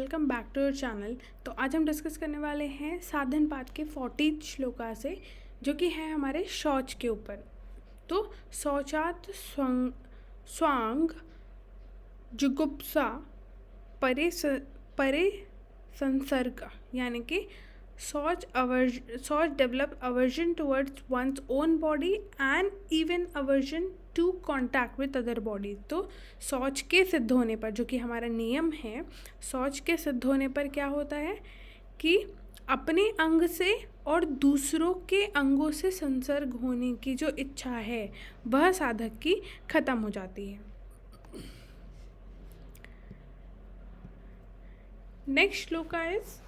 Welcome back to your channel. तो आज हम डिस्कस करने वाले हैं साधन पाठ के 40 श्लोका से, जो कि है हमारे शौच के ऊपर। तो शौचात स्वांग जुगुप्सा परे संसर्ग, यानी कि शौच develop aversion towards one's own body and even aversion to contact with other body. तो शौच के सिद्ध होने पर, जो कि हमारा नियम है, शौच के सिद्ध होने पर क्या होता है कि अपने अंग से और दूसरों के अंगों से संसर्ग होने की जो इच्छा है वह साधक की खत्म हो जाती है। नेक्स्ट श्लोका इज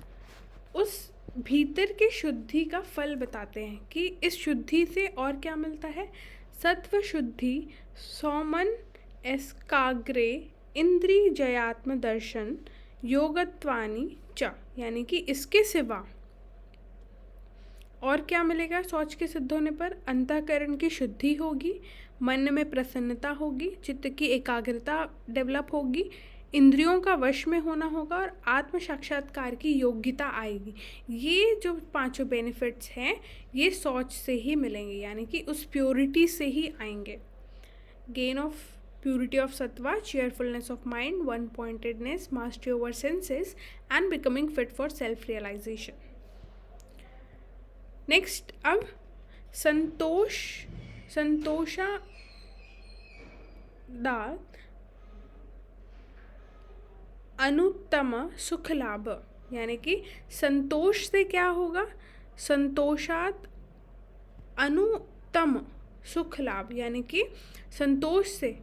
उस भीतर की शुद्धि का फल बताते हैं कि इस शुद्धि से और क्या मिलता है। सत्व शुद्धि, सौमन एस्काग्रे, इंद्रिय जयात्म दर्शन, योगत्वानि च, यानी कि इसके सिवा और क्या मिलेगा। शौच के सिद्ध होने पर अंतःकरण की शुद्धि होगी, मन में प्रसन्नता होगी, चित्त की एकाग्रता डेवलप होगी, इंद्रियों का वश में होना होगा और आत्म साक्षात्कार की योग्यता आएगी। ये जो पांचों बेनिफिट्स हैं ये शौच से ही मिलेंगे, यानी कि उस प्योरिटी से ही आएंगे। Gain of purity of sattva, cheerfulness of mind, one pointedness, mastery over senses and becoming fit for self realization. Next अब संतोषा अनुत्तम सुख लाभ, यानी कि संतोष से क्या होगा। संतोषात अनुत्तम सुख लाभ, यानी कि संतोष से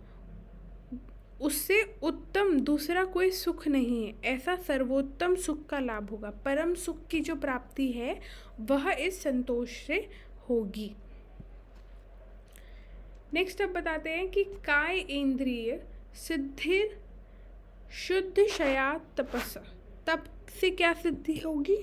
उससे उत्तम दूसरा कोई सुख नहीं है, ऐसा सर्वोत्तम सुख का लाभ होगा। परम सुख की जो प्राप्ति है वह इस संतोष से होगी। नेक्स्ट अब बताते हैं कि काय इंद्रिय सिद्धिर शुद्ध शया तपस, तप से क्या सिद्धि होगी।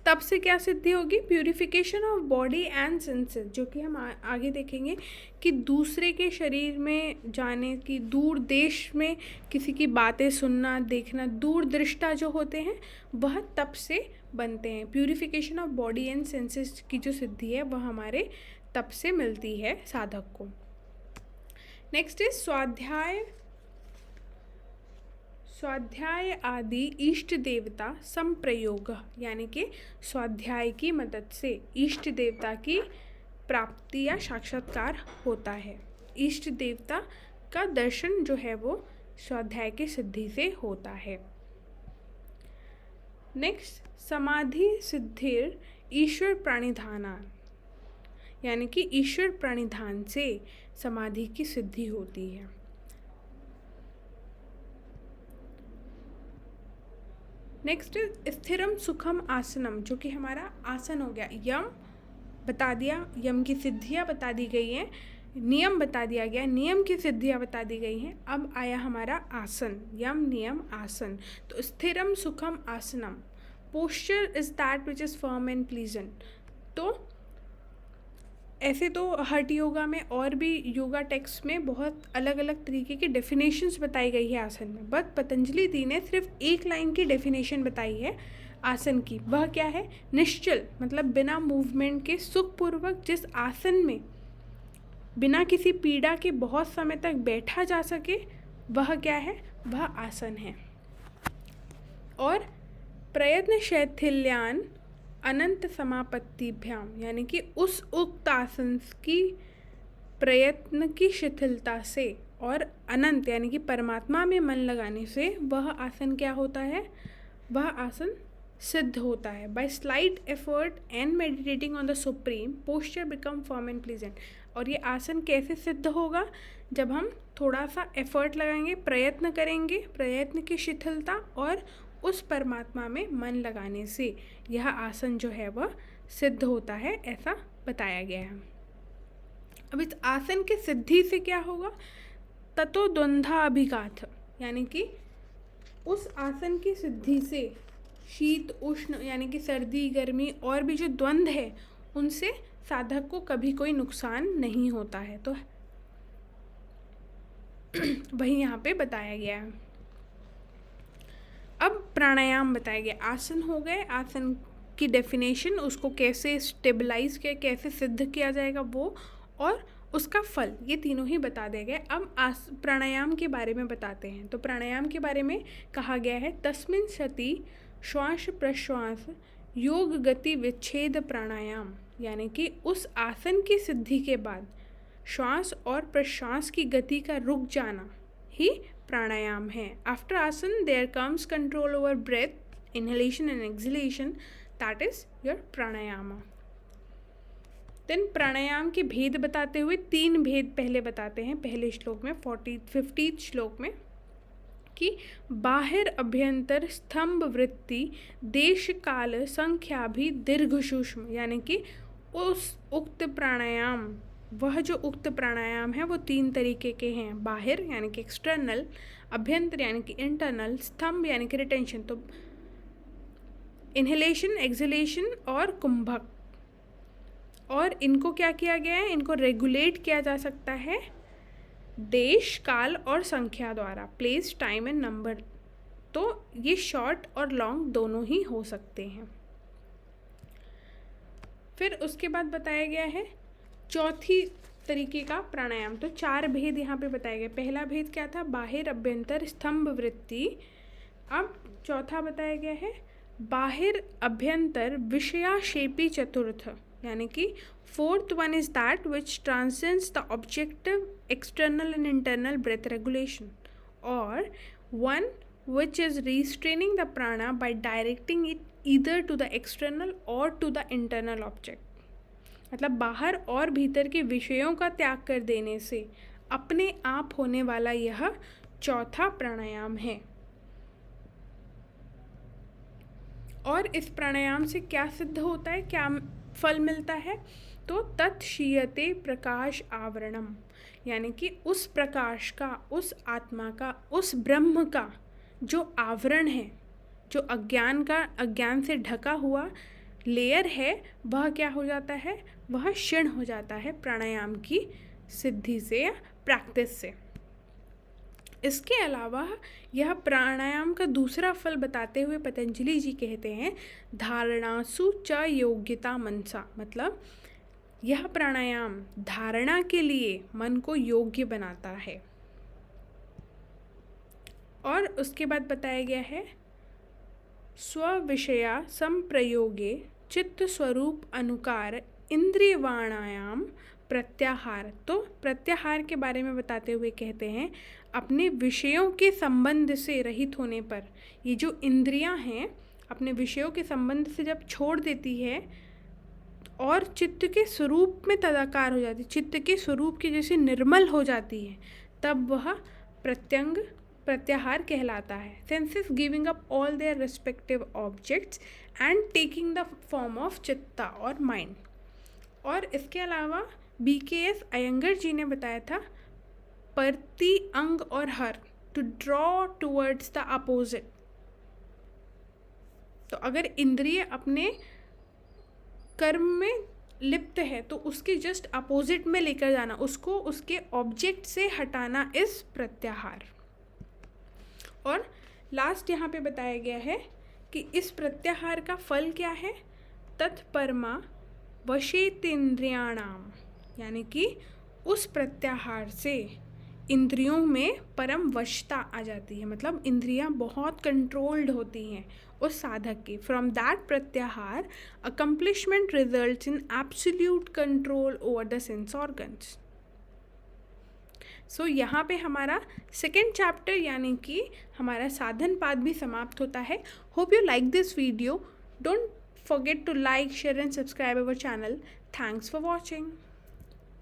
तप से क्या सिद्धि होगी। Purification of body and senses, जो कि हम आगे देखेंगे कि दूसरे के शरीर में जाने की, दूर देश में किसी की बातें सुनना देखना, दूर दृष्टा जो होते हैं वह तप से बनते हैं। Purification of body and senses की जो सिद्धि है वह हमारे तप से मिलती है साधक को। नेक्स्ट इज स्वाध्याय आदि इष्ट देवता संप्रयोग, यानी कि स्वाध्याय की मदद से इष्ट देवता की प्राप्ति या साक्षात्कार होता है। इष्ट देवता का दर्शन जो है वो स्वाध्याय की सिद्धि से होता है। नेक्स्ट समाधि सिद्धिर ईश्वर प्रणिधाना, यानी कि ईश्वर प्रणिधान से समाधि की सिद्धि होती है। नेक्स्ट स्थिरम सुखम आसनम, जो कि हमारा आसन हो गया। यम बता दिया, यम की सिद्धियाँ बता दी गई हैं, नियम बता दिया गया, नियम की सिद्धियाँ बता दी गई हैं। अब आया हमारा आसन, यम नियम आसन। तो स्थिरम सुखम आसनम, posture is that which is firm and pleasant. तो ऐसे तो हठ योगा में और भी योगा टेक्स्ट में बहुत अलग अलग तरीके की डेफिनेशंस बताई गई है आसन में, बट पतंजलि दी ने सिर्फ एक लाइन की डेफिनेशन बताई है आसन की। वह क्या है। निश्चल मतलब बिना मूवमेंट के सुखपूर्वक जिस आसन में बिना किसी पीड़ा के बहुत समय तक बैठा जा सके वह क्या है, वह आसन है। और प्रयत्न शैथिल्यान अनंत समापत्तिभ्याम, यानी कि उस उक्त आसन की प्रयत्न की शिथिलता से और अनंत यानी कि परमात्मा में मन लगाने से वह आसन क्या होता है, वह आसन सिद्ध होता है। By slight effort and meditating on the supreme posture become firm and pleasant. और ये आसन कैसे सिद्ध होगा, जब हम थोड़ा सा एफर्ट लगाएंगे, प्रयत्न करेंगे, प्रयत्न की शिथिलता और उस परमात्मा में मन लगाने से यह आसन जो है वह सिद्ध होता है, ऐसा बताया गया है। अब इस आसन की सिद्धि से क्या होगा। ततो द्वंद्वा अभिघात, यानी कि उस आसन की सिद्धि से शीत उष्ण यानी कि सर्दी गर्मी और भी जो द्वंद्व है उनसे साधक को कभी कोई नुकसान नहीं होता है। तो वही यहाँ पे बताया गया है। प्राणायाम बताया गया। आसन हो गए, आसन की डेफिनेशन, उसको कैसे स्टेबलाइज किया, कैसे सिद्ध किया जाएगा वो, और उसका फल, ये तीनों ही बता दिए गए। अब प्राणायाम के बारे में बताते हैं। तो प्राणायाम के बारे में कहा गया है, तस्मिन् सति श्वास प्रश्वास योग गति विच्छेद प्राणायाम, यानी कि उस आसन की सिद्धि के बाद श्वास और प्रश्वास की गति का रुक जाना ही प्राणायाम है। After asana there comes control over breath, inhalation and exhalation, that is your pranayama. Then प्राणायाम के भेद बताते हुए 3 भेद पहले बताते हैं पहले श्लोक में 50th श्लोक में, कि बाहिर अभ्यंतर स्तंभ वृत्ति देश काल संख्या भी दीर्घ सूक्ष्म, यानी कि उस उक्त प्राणायाम, वह जो उक्त प्राणायाम है वो 3 तरीके के हैं। बाहिर यानी कि एक्सटर्नल, अभ्यंतर यानी कि इंटरनल, स्तंभ यानी कि रिटेंशन, तो इन्हेलेशन, एक्सहेलेशन और कुंभक। और इनको क्या किया गया है, इनको रेगुलेट किया जा सकता है देश, काल और संख्या द्वारा, प्लेस, टाइम एंड नंबर। तो ये शॉर्ट और लॉन्ग दोनों ही हो सकते हैं। फिर उसके बाद बताया गया है चौथी तरीके का प्राणायाम। तो 4 भेद यहाँ पे बताए गए। पहला भेद क्या था, बाहिर अभ्यंतर स्तंभ वृत्ति। अब चौथा बताया गया है बाहिर अभ्यंतर विषयाशेपी चतुर्थ, यानी कि 4th one is that which transcends the objective external and internal breath regulation, or 1 which is restraining the prana by directing it either to the external or to the internal object. मतलब बाहर और भीतर के विषयों का त्याग कर देने से अपने आप होने वाला यह चौथा प्राणायाम है। और इस प्राणायाम से क्या सिद्ध होता है, क्या फल मिलता है, तो तत्क्षीयते प्रकाश आवरणम, यानी कि उस प्रकाश का, उस आत्मा का, उस ब्रह्म का जो आवरण है, जो अज्ञान से ढका हुआ लेयर है, वह क्या हो जाता है, वह क्षीण हो जाता है प्राणायाम की सिद्धि से या प्रैक्टिस से। इसके अलावा यह प्राणायाम का दूसरा फल बताते हुए पतंजलि जी कहते हैं, धारणासु च योग्यता मनसा, मतलब यह प्राणायाम धारणा के लिए मन को योग्य बनाता है। और उसके बाद बताया गया है स्विषया संप्रयोगे चित्त स्वरूप अनुकार इंद्रियवाणायाम प्रत्याहार। तो प्रत्याहार के बारे में बताते हुए कहते हैं, अपने विषयों के संबंध से रहित होने पर ये जो इंद्रियां हैं अपने विषयों के संबंध से जब छोड़ देती है और चित्त के स्वरूप में तदाकार हो जाती है, चित्त के स्वरूप की जैसे निर्मल हो जाती है, तब वह प्रत्याहार कहलाता है। Senses giving up all their respective objects and taking the form of चित्ता और माइंड। और इसके अलावा BKS अयंगर जी ने बताया था, प्रति अंग और हर, to draw towards the opposite. तो अगर इंद्रिय अपने कर्म में लिप्त है तो उसके जस्ट अपोजिट में लेकर जाना, उसको उसके ऑब्जेक्ट से हटाना इस प्रत्याहार। और लास्ट यहाँ पे बताया गया है कि इस प्रत्याहार का फल क्या है, तत्परमा वशेतेन्द्रियाणाम, यानी कि उस प्रत्याहार से इंद्रियों में परम वशता आ जाती है, मतलब इंद्रियां बहुत कंट्रोल्ड होती हैं उस साधक की। From that pratyahara accomplishment results in absolute control over the sense organs. So यहाँ पे हमारा 2nd चैप्टर यानी कि हमारा साधन पाद भी समाप्त होता है। Hope you like this video. Don't forget to like, share and subscribe our channel. Thanks for watching.